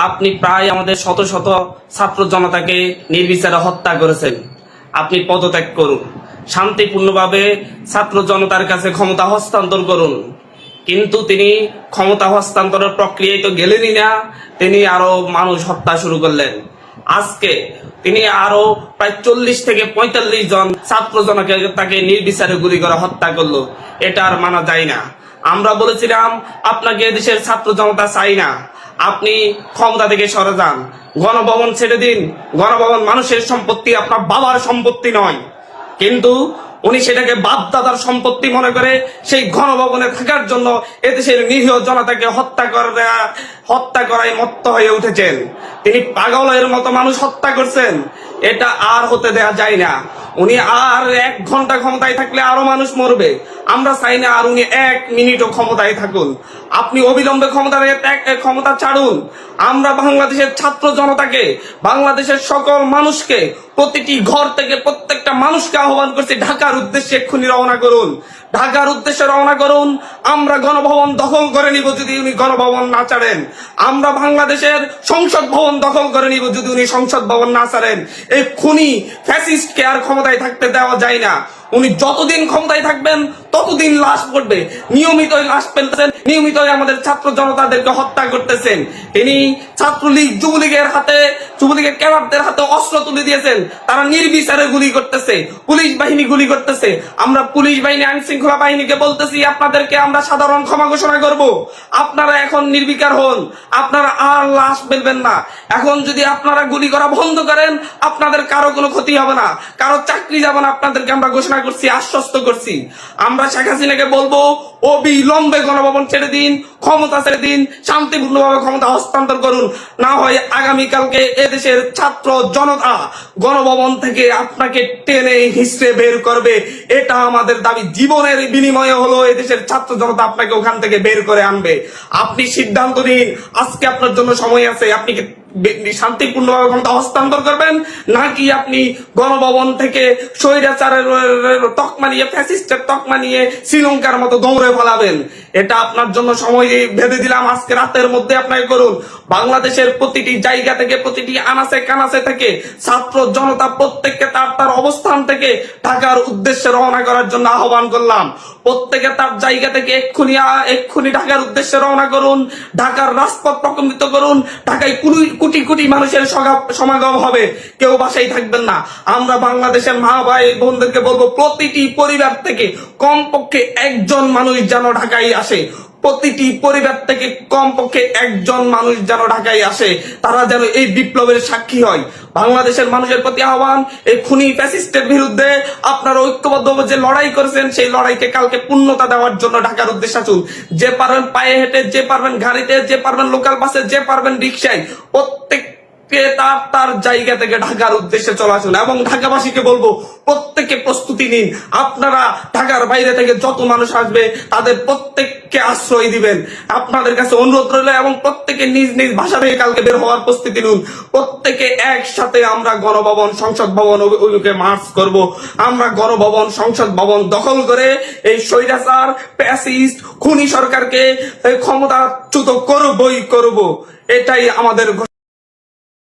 আপনি প্রায় আমাদের শত শত ছাত্র জনতাকে নির্বিচারে হত্যা করেছেন। আপনি পদত্যাগ করুন, শান্তিপূর্ণভাবে ছাত্র জনতার কাছে ক্ষমতা হস্তান্তর করুন। কিন্তু তিনি ক্ষমতা হস্তান্তরের প্রক্রিয়ায় তো গেলেনই না, তিনি আরো মানুষ হত্যা শুরু করলেন। আজকে তিনি আরো প্রায় 40 থেকে 45 জন ছাত্র জনকে তাকে নির্বিচারে গুলি করে হত্যা করলো। এটা আর মানা যায় না। আমরা বলেছিলাম আপনাকে দেশের ছাত্র জনতা চাই না, আপনি ক্ষমতা থেকে সরে যান, গণভবন ছেড়ে দিন। গণভবন মানুষের সম্পত্তি, আপনার বাবার সম্পত্তি নয়। কিন্তু উনি সেটাকে বাপ দাদার সম্পত্তি মনে করে সেই গণভবনে থাকার জন্য এদেশের নিরীহ জনতাকে হত্যা করায় মত্ত হয়ে উঠেছেন। তিনি পাগলের মতো মানুষ হত্যা করছেন। এটা আর হতে দেয়া যায় না। উনি আর 1 ঘন্টা ক্ষমতায় থাকলে আরো মানুষ মরবে। আমরা চাই না আর উনি 1 মিনিটও ক্ষমতায় থাকুন। আপনি অবিলম্বে ক্ষমতা ছাড়ুন। আমরা বাংলাদেশের ছাত্র জনতাকে, বাংলাদেশের সকল মানুষকে, প্রতিটি ঘর থেকে প্রত্যেকটা মানুষকে আহ্বান করছি, ঢাকার উদ্দেশ্যে এক্ষুনি রওনা করুন। ঢাকার উদ্দেশ্যে রওনা করুন। আমরা গণভবন দখল করে নিব যদি উনি গণভবন না ছাড়েন। আমরা বাংলাদেশের সংসদ ভবন দখল করে নিব যদি উনি সংসদ ভবন না ছাড়েন। এই খুনি ফ্যাসিস্টকে আর ক্ষমতায় থাকতে দেওয়া যায় না। উনি যতদিন ক্ষমতায় থাকবেন ততদিন লাশ পড়বে। নিয়মিতই লাশ ফেলতেছেন, নিয়মিতই আমাদের ছাত্র জনতাদেরকে হত্যা করতেছেন। তিনি ছাত্রলীগ, যুবলীগের ক্যাডারদের হাতে অস্ত্র তুলে দিয়েছেন। তারা নির্বিচারে গুলি করতেছে, পুলিশ বাহিনী গুলি করতেছে। আমরা পুলিশ বাহিনী, আইন শৃঙ্খলা বাহিনীকে বলতেছি, আপনাদেরকে আমরা সাধারণ ক্ষমা ঘোষণা করব। আপনারা এখন নির্বিকার হন, আপনারা আর লাশ ফেলবেন না। এখন যদি আপনারা গুলি করা বন্ধ করেন, আপনাদের কারো কোনো ক্ষতি হবে না, কারো চাকরি যাবে না। আপনাদেরকে আমরা ঘোষণা করছি, আশ্বস্ত করছি। আমরা শেখ হাসিনাকে বলবো, অবিলম্বে গণভবন ছেড়ে দিন, ক্ষমতা ছেড়ে দিন, শান্তিপূর্ণভাবে ক্ষমতা হস্তান্তর করুন। না হয় আগামীকালকে এদেশের ছাত্র জনতা গণভবন থেকে আপনাকে টেনে হিসড়ে বের করবে। এটা আমাদের দাবি। জীবনের বিনিময়ে হলো এদেশের ছাত্র জনতা আপনাকে ওখান থেকে বের করে আনবে। আপনি সিদ্ধান্ত নিন, আজকে আপনার জন্য সময় আছে। আপনি কি শান্তিপূর্ণভাবে ক্ষমতা হস্তান্তর করবেন, নাকি আপনি গণভবন থেকে স্বৈরাচারের তকমা নিয়ে, ফ্যাসিস্টের তকমা নিয়ে শ্রীলঙ্কার মতো দৌড়ে ফেলাবেন? এটা আপনার জন্য সময় ভেবে দিলাম। আজকে রাতের মধ্যে আপনাকে করুন। বাংলাদেশের প্রতিটি জায়গা থেকে, প্রতিটি আনাচে কানাচে থেকে ছাত্র জনতা প্রত্যেককে তার অবস্থান থেকে ঢাকার উদ্দেশ্যে রওনা করার জন্য আহ্বান করলাম। প্রত্যেকে তার জায়গা থেকে এক্ষুনি ঢাকার উদ্দেশ্যে রওনা করুন। ঢাকার রাজপথ প্রকম্পিত করুন। ঢাকায় কোটি কোটি মানুষের সমাগম হবে, কেউ বাসায় থাকবেন না। আমরা বাংলাদেশের মা ভাই বোনদেরকে বলবো, প্রতিটি পরিবার থেকে কমপক্ষে 1 জন মানুষ যেন ঢাকায় আসে। প্রতিটি পরিবার থেকে কমপক্ষে 1 জন মানুষ যেন ঢাকায় আসে। তারা যেন এই বিপ্লবের সাক্ষী হয়। বাংলাদেশের মানুষের প্রতি আহ্বান, এই খুনি ফ্যাসিস্টের বিরুদ্ধে আপনারা ঐক্যবদ্ধভাবে যে লড়াই করেছেন, সেই লড়াইকে কালকে পূর্ণতা দেওয়ার জন্য ঢাকার উদ্দেশ্যে আসুন। যে পারবেন পায়ে হেঁটে, যে পারবেন গাড়িতে, যে পারবেন লোকাল বাসে, যে পারবেন রিক্সায়, প্রত্যেককে তার জায়গা থেকে ঢাকার উদ্দেশ্যে চলে আসুন। এবং ঢাকাবাসীকে বলবো, প্রত্যেকে প্রস্তুতি নিন। আপনারা ঢাকার বাইরে থেকে যত মানুষ আসবে তাদের প্রত্যেককে আশ্রয় দিবেন। আপনাদের কাছে অনুরোধ রইল, এবং প্রত্যেকে নিজ নিজ ভাষা থেকে কালকে বের হওয়ার প্রস্তুতি নিন। প্রত্যেকে একসাথে আমরা গণভবন, সংসদ ভবন অভিমুখে মার্চ করব। আমরা গণভবন, সংসদ ভবন দখল করে এই স্বৈরাচার, ফ্যাসিস্ট, খুনি সরকারকে ক্ষমতাচ্যুত করবই করব। এটাই আমাদের